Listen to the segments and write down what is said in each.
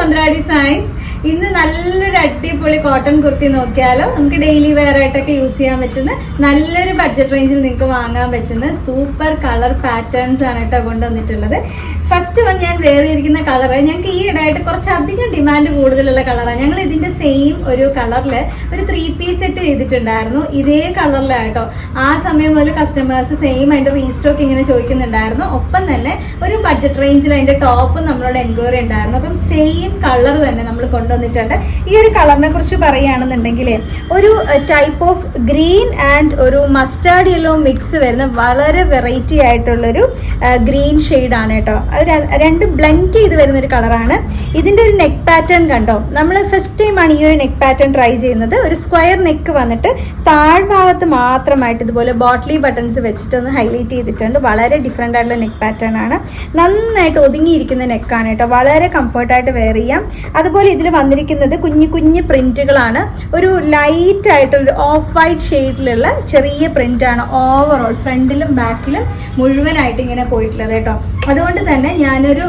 Mandra Designs. ഇന്ന് നല്ലൊരു അടിപൊളി കോട്ടൺ കുർത്തി നോക്കിയാലോ. നമുക്ക് ഡെയിലി വെയർ ആയിട്ടൊക്കെ യൂസ് ചെയ്യാൻ പറ്റുന്ന നല്ലൊരു ബഡ്ജറ്റ് റേഞ്ചിൽ നിങ്ങൾക്ക് വാങ്ങാൻ പറ്റുന്ന സൂപ്പർ കളർ പാറ്റേൺസ് ആണ് കേട്ടോ കൊണ്ടുവന്നിട്ടുള്ളത്. ഫസ്റ്റ് വൺ ഞാൻ വെയർ ചെയ്തിരിക്കുന്ന കളർ ഞങ്ങൾക്ക് ഈ ഇടയായിട്ട് കുറച്ചധികം ഡിമാൻഡ് കൂടുതലുള്ള കളറാണ്. ഞങ്ങൾ ഇതിന്റെ സെയിം ഒരു കളറിൽ ഒരു 3 പീസ് സെറ്റ് ചെയ്തിട്ടുണ്ടായിരുന്നു. ഇതേ കളറിലായിട്ടോ ആ സമയം മുതൽ കസ്റ്റമേഴ്സ് സെയിം അതിന്റെ റീസ്റ്റോക്ക് ഇങ്ങനെ ചോദിക്കുന്നുണ്ടായിരുന്നു. ഒപ്പം തന്നെ ഒരു ബഡ്ജറ്റ് റേഞ്ചിൽ അതിന്റെ ടോപ്പ് നമ്മളോട് എൻക്വയറി ഉണ്ടായിരുന്നു. അപ്പം സെയിം കളർ തന്നെ നമ്മൾ കൊണ്ടുവന്നിട്ടുണ്ട്. ഈ ഒരു കളറിനെ കുറിച്ച് പറയുകയാണെന്നുണ്ടെങ്കിൽ ഒരു ടൈപ്പ് ഓഫ് ഗ്രീൻ ആൻഡ് ഒരു മസ്റ്റാർഡ് യെല്ലോ മിക്സ് വരുന്ന വളരെ വെറൈറ്റി ആയിട്ടുള്ളൊരു ഗ്രീൻ ഷെയ്ഡാണ് കേട്ടോ. അത് രണ്ട് ബ്ലെൻഡ് ചെയ്ത് വരുന്ന ഒരു കളറാണ്. ഇതിന്റെ ഒരു നെക്ക് പാറ്റേൺ കണ്ടോ, നമ്മൾ ഫസ്റ്റ് ടൈമാണ് ഈ ഒരു നെക്ക് പാറ്റേൺ ട്രൈ ചെയ്യുന്നത്. ഒരു സ്ക്വയർ നെക്ക് വന്നിട്ട് താഴ്ഭാഗത്ത് മാത്രമായിട്ട് ഇതുപോലെ ബോട്ട്ലി ബട്ടൺസ് വെച്ചിട്ട് ഒന്ന് ഹൈലൈറ്റ് ചെയ്തിട്ടുണ്ട്. വളരെ ഡിഫറെൻ്റ് ആയിട്ടുള്ള നെക്ക് പാറ്റേൺ ആണ്. നന്നായിട്ട് ഒതുങ്ങിയിരിക്കുന്ന നെക്കാണ് കേട്ടോ. വളരെ കംഫർട്ടായിട്ട് വെയർ ചെയ്യാം. അതുപോലെ ഇതിൽ വന്നിരിക്കുന്നത് കുഞ്ഞു കുഞ്ഞു പ്രിന്റുകളാണ്. ഒരു ലൈറ്റ് ആയിട്ടുള്ള ഓഫ് വൈറ്റ് ഷെയ്ഡിലുള്ള ചെറിയ പ്രിന്റ് ആണ് ഓവറോൾ ഫ്രണ്ടിലും ബാക്കിലും മുഴുവനായിട്ട് ഇങ്ങനെ പോയിട്ടുള്ളത് കേട്ടോ. അതുകൊണ്ട് തന്നെ ഞാനൊരു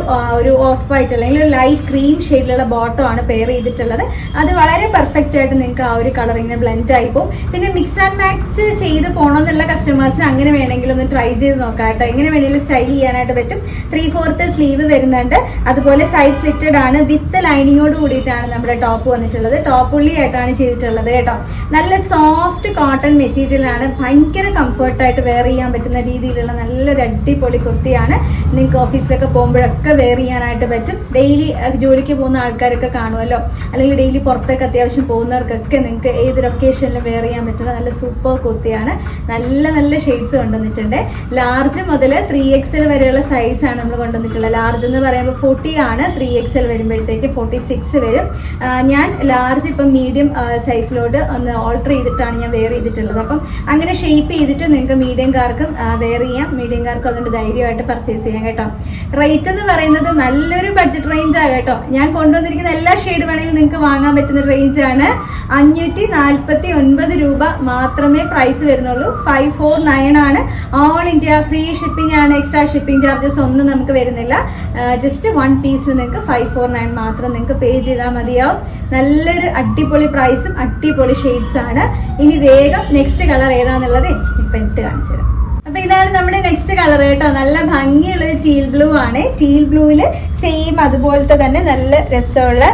ഓഫ് വൈറ്റ് അല്ലെങ്കിൽ ഒരു ലൈറ്റ് ക്രീം ഷെയ്ഡിലുള്ള ബോട്ടം ആണ് പെയർ ചെയ്തിട്ടുള്ളത്. അത് വളരെ പെർഫെക്റ്റ് ആയിട്ട് നിങ്ങൾക്ക് ആ ഒരു കളർ ഇങ്ങനെ ബ്ലെൻഡ് ആയി പോകും. പിന്നെ മിക്സ് ആൻഡ് മാച്ച് ചെയ്ത് പോകണമെന്നുള്ള കസ്റ്റമേഴ്സിന് അങ്ങനെ വേണമെങ്കിൽ ഒന്ന് ട്രൈ ചെയ്ത് നോക്കാം കേട്ടോ. എങ്ങനെ വേണമെങ്കിലും സ്റ്റൈൽ ചെയ്യാനായിട്ട് പറ്റും. 3/4 സ്ലീവ് വരുന്നുണ്ട്. അതുപോലെ സൈഡ് സ്ലിറ്റഡ് ആണ്. വിത്ത് ലൈനിങ്ങോട് കൂടിയിട്ടാണ് നമ്മുടെ ടോപ്പ് വന്നിട്ടുള്ളത്. ടോപ്പ് ഉള്ളി ആയിട്ടാണ് ചെയ്തിട്ടുള്ളത് കേട്ടോ. നല്ല സോഫ്റ്റ് കോട്ടൺ മെറ്റീരിയൽ ആണ്. ഭയങ്കര കംഫർട്ടായിട്ട് വെയർ ചെയ്യാൻ പറ്റുന്ന രീതിയിലുള്ള നല്ലൊരു അടിപൊളി കുർത്തിയാണ്. നിങ്ങൾക്ക് ഓഫീസിലൊക്കെ പോകുമ്പോഴൊക്കെ വെയർ ചെയ്യാനായിട്ട് പറ്റും. ഡെയിലി ജോലിക്ക് പോകുന്ന ആൾക്കാരൊക്കെ കാണുമല്ലോ, അല്ലെങ്കിൽ ഡെയിലി പുറത്തൊക്കെ അത്യാവശ്യം പോകുന്നവർക്കൊക്കെ നിങ്ങൾക്ക് ഏതൊരു ഒക്കേഷനിലും വെയർ ചെയ്യാൻ പറ്റുന്ന നല്ല സൂപ്പർ കുർത്തിയാണ്. നല്ല നല്ല ഷെയ്ഡ്സ് കൊണ്ടുവന്നിട്ടുണ്ട്. ലാർജ് മുതൽ 3XL വരെയുള്ള സൈസാണ് നമ്മൾ കൊണ്ടുവന്നിട്ടുള്ളത്. ലാർജ് എന്ന് പറയുമ്പോൾ 40 ആണ്. 3XL വരുമ്പോഴത്തേക്ക് 46 വരും. ഞാൻ ലാർജ് ഇപ്പം മീഡിയം സൈസിലോട്ട് ഒന്ന് ഓൾട്ടർ ചെയ്തിട്ടാണ് ഞാൻ വെയർ ചെയ്തിട്ടുള്ളത്. അപ്പം അങ്ങനെ ഷേപ്പ് ചെയ്തിട്ട് നിങ്ങൾക്ക് മീഡിയംകാർക്കും വെയർ ചെയ്യാം. മീഡിയംകാർക്കും അതുകൊണ്ട് ധൈര്യമായിട്ട് പർച്ചേസ് ചെയ്യാം കേട്ടോ. റേറ്റ് എന്ന് പറയുന്നത് നല്ലൊരു ബഡ്ജറ്റ് റേഞ്ച് ആണ് കേട്ടോ. ഞാൻ കൊണ്ടുവന്നിരിക്കുന്ന എല്ലാ ഷെയ്ഡ് വേണമെങ്കിലും നിങ്ങൾക്ക് വാങ്ങാൻ പറ്റുന്ന റേഞ്ചാണ്. 549 രൂപ മാത്രമേ പ്രൈസ് വരുന്നുള്ളൂ. 549 ആണ്. ഓൾ ഇന്ത്യ ഫ്രീ ഷിപ്പിംഗ് ആണ്. എക്സ്ട്രാ ഷിപ്പിംഗ് ചാർജസ് ഒന്നും നമുക്ക് വരുന്നില്ല. ജസ്റ്റ് 1 പീസിന് നിങ്ങൾക്ക് 549 മാത്രം നിങ്ങൾക്ക് പേ ചെയ്താൽ മതിയാവും. നല്ലൊരു അടിപൊളി പ്രൈസും അടിപൊളി ഷെയ്ഡ്സ് ആണ്. ഇനി വേഗം നെക്സ്റ്റ് കളർ ഏതാന്നുള്ളത് ഇപ്പം ഇട്ട് കാണിച്ചു തരാം. അപ്പൊ ഇതാണ് നമ്മുടെ നെക്സ്റ്റ് കളർ കേട്ടോ. നല്ല ഭംഗിയുള്ള ടീൽ ബ്ലൂ ആണ്. ടീൽ ബ്ലൂവില് സെയിം അതുപോലത്തെ തന്നെ നല്ല രസമുള്ള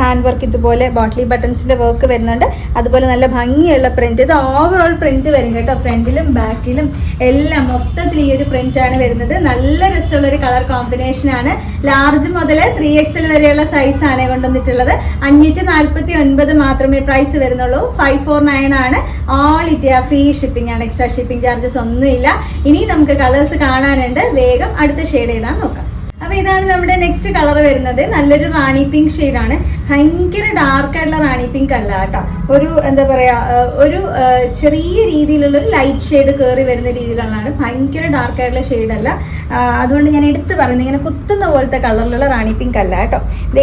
ഹാൻഡ് വർക്ക്, ഇതുപോലെ ബോട്ട്ലി ബട്ടൺസിന്റെ വർക്ക് വരുന്നുണ്ട്. അതുപോലെ നല്ല ഭംഗിയുള്ള പ്രിന്റ്. ഇത് ഓവറോൾ പ്രിന്റ് വരും കേട്ടോ. ഫ്രണ്ടിലും ബാക്കിലും എല്ലാം മൊത്തത്തിൽ ഈ ഒരു പ്രിന്റ് ആണ് വരുന്നത്. നല്ല രസമുള്ള ഒരു കളർ കോമ്പിനേഷൻ ആണ്. ലാർജ് മുതൽ 3XL വരെയുള്ള സൈസ് ആണ് കൊണ്ടുവന്നിട്ടുള്ളത്. 549 മാത്രമേ പ്രൈസ് വരുന്നുള്ളൂ. 549 ആണ്. ഓൾ ഇന്ത്യ ഫ്രീ ഷിപ്പിംഗ് ആണ്. എക്സ്ട്രാ ഷിപ്പിംഗ് ചാർജസ് ഒന്നുമില്ല. ഇനി നമുക്ക് കളേഴ്സ് കാണാനുണ്ട്. വേഗം അടുത്ത ഷെയ്ഡ് ഏതാന്ന് നോക്കാം. അപ്പൊ ഇതാണ് നമ്മുടെ നെക്സ്റ്റ് കളർ വരുന്നത്. നല്ലൊരു റാണി പിങ്ക് ഷെയ്ഡാണ്. ഭയങ്കര ഡാർക്ക് ആയിട്ടുള്ള റാണി പിങ്ക് അല്ല കേട്ടോ. ഒരു എന്താ പറയാ, ഒരു ചെറിയ രീതിയിലുള്ള ഒരു ലൈറ്റ് ഷെയ്ഡ് കയറി വരുന്ന രീതിയിലുള്ളതാണ്. ഭയങ്കര ഡാർക്ക് ആയിട്ടുള്ള ഷെയ്ഡ് അല്ല. അതുകൊണ്ട് ഞാൻ എടുത്ത് പറയുന്നത് ഇങ്ങനെ കുത്തുന്ന പോലത്തെ കളറിലുള്ള റാണി പിങ്ക് അല്ല കേട്ടോ.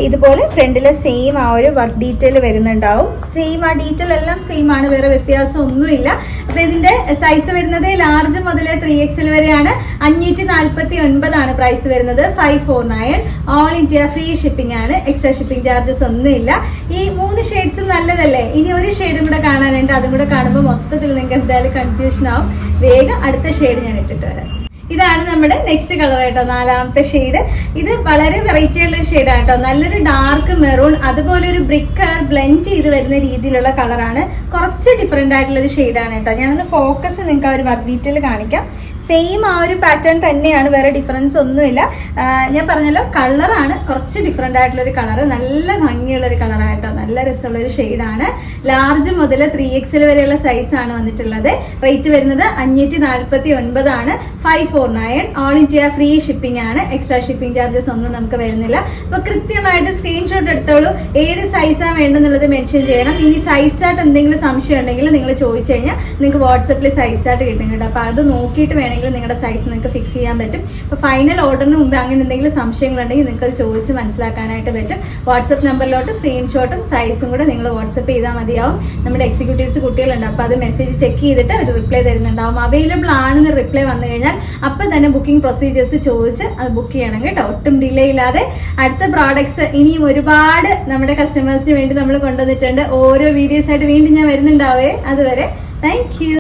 ഇതുപോലെ ഫ്രണ്ടിലെ സെയിം ആ ഒരു വർക്ക് ഡീറ്റെയിൽ വരുന്നുണ്ടാവും. സെയിം ആ ഡീറ്റെയിൽ എല്ലാം സെയിം ആണ്. വേറെ വ്യത്യാസം ഒന്നുമില്ല. അപ്പൊ ഇതിന്റെ സൈസ് വരുന്നത് ലാർജ് മുതൽ 3XL വരെയാണ്. 549 ആണ് പ്രൈസ് വരുന്നത്. 549. ഓൾ ഇന്ത്യ ഫ്രീ ഷിപ്പിംഗ് ആണ്. എക്സ്ട്രാ ഷിപ്പിംഗ് ചാർജസ് ഒന്നുമില്ല. ഈ 3 ഷെയ്ഡ്സും നല്ലതല്ലേ. ഇനി ഒരു ഷെയ്ഡും കൂടെ കാണാനുണ്ട്. അതും കൂടെ കാണുമ്പോൾ മൊത്തത്തിൽ നിങ്ങൾക്ക് എന്തായാലും കൺഫ്യൂഷൻ ആവും. വേഗം അടുത്ത ഷെയ്ഡ് ഞാൻ ഇട്ടിട്ട് വരാം. ഇതാണ് നമ്മുടെ നെക്സ്റ്റ് കളർ കേട്ടോ, 4ാമത്തെ ഷെയ്ഡ്. ഇത് വളരെ വെറൈറ്റി ഉള്ള ഷെയ്ഡാണ് കേട്ടോ. നല്ലൊരു ഡാർക്ക് മെറൂൺ, അതുപോലെ ഒരു ബ്രിക്ക് കളർ ബ്ലെൻഡ് ചെയ്ത് വരുന്ന രീതിയിലുള്ള കളറാണ്. കുറച്ച് ഡിഫറെന്റ് ആയിട്ടുള്ള ഒരു ഷെയ്ഡാണ് കേട്ടോ. ഞാനൊന്ന് ഫോക്കസ് നിങ്ങൾക്ക് ആ ഒരു വർക്ക് ഡീറ്റെയിൽ കാണിക്കാം. സെയിം ആ ഒരു പാറ്റേൺ തന്നെയാണ്. വേറെ ഡിഫറൻസ് ഒന്നുമില്ല. ഞാൻ പറഞ്ഞല്ലോ കളറാണ് കുറച്ച് ഡിഫറെന്റ് ആയിട്ടുള്ള ഒരു കളർ. നല്ല ഭംഗിയുള്ള ഒരു കളറായിട്ടോ. നല്ല രസമുള്ള ഒരു ഷെയ്ഡാണ്. ലാർജ് മുതൽ 3XL വരെയുള്ള സൈസ് ആണ് വന്നിട്ടുള്ളത്. റേറ്റ് വരുന്നത് 549 ആണ്. 549. ഓൾ ഇന്ത്യ ഫ്രീ ഷിപ്പിംഗ് ആണ്. എക്സ്ട്രാ ഷിപ്പിംഗ് ചാർജസ് ഒന്നും നമുക്ക് വരുന്നില്ല. അപ്പൊ കൃത്യമായിട്ട് സ്ക്രീൻഷോട്ട് എടുത്തോളൂ. ഏത് സൈസാണ് വേണ്ടെന്നുള്ളത് മെൻഷൻ ചെയ്യണം. ഇനി സൈസ് ചാർട്ട് എന്തെങ്കിലും സംശയം ഉണ്ടെങ്കിൽ നിങ്ങൾ ചോദിച്ചു കഴിഞ്ഞാൽ നിങ്ങൾക്ക് വാട്സപ്പിൽ സൈസ് ചാർട്ട് കിട്ടും കേട്ടോ. അപ്പൊ അത് നോക്കിയിട്ട് വേണം വേണമെങ്കിലും നിങ്ങളുടെ സൈസ് നിങ്ങൾക്ക് ഫിക്സ് ചെയ്യാൻ പറ്റും. അപ്പോൾ ഫൈനൽ ഓർഡറിന് മുമ്പ് അങ്ങനെ എന്തെങ്കിലും സംശയങ്ങളുണ്ടെങ്കിൽ നിങ്ങൾക്ക് അത് ചോദിച്ച് മനസ്സിലാക്കാനായിട്ട് പറ്റും. വാട്സപ്പ് നമ്പറിലോട്ട് സ്ക്രീൻഷോട്ടും സൈസും കൂടെ നിങ്ങൾ വാട്സപ്പ് ചെയ്താൽ മതിയാവും. നമ്മുടെ എക്സിക്യൂട്ടീവ്സ് കുട്ടികളുണ്ട്, അപ്പോൾ അത് മെസ്സേജ് ചെക്ക് ചെയ്തിട്ട് ഒരു റിപ്ലൈ തരുന്നുണ്ടാവും. അവൈലബിൾ ആണെന്ന് റിപ്ലൈ വന്നു കഴിഞ്ഞാൽ അപ്പം തന്നെ ബുക്കിംഗ് പ്രൊസീജിയേഴ്സ് ചോദിച്ച് അത് ബുക്ക് ചെയ്യണം കേട്ടോ. ഒട്ടും ഡിലേ ഇല്ലാതെ. അടുത്ത പ്രോഡക്ട്സ് ഇനിയും ഒരുപാട് നമ്മുടെ കസ്റ്റമേഴ്സിന് വേണ്ടി നമ്മൾ കൊണ്ടുവന്നിട്ടുണ്ട്. ഓരോ വീഡിയോസ് ആയിട്ട് വീണ്ടും ഞാൻ വരുന്നുണ്ടാവേ. അതുവരെ താങ്ക് യു.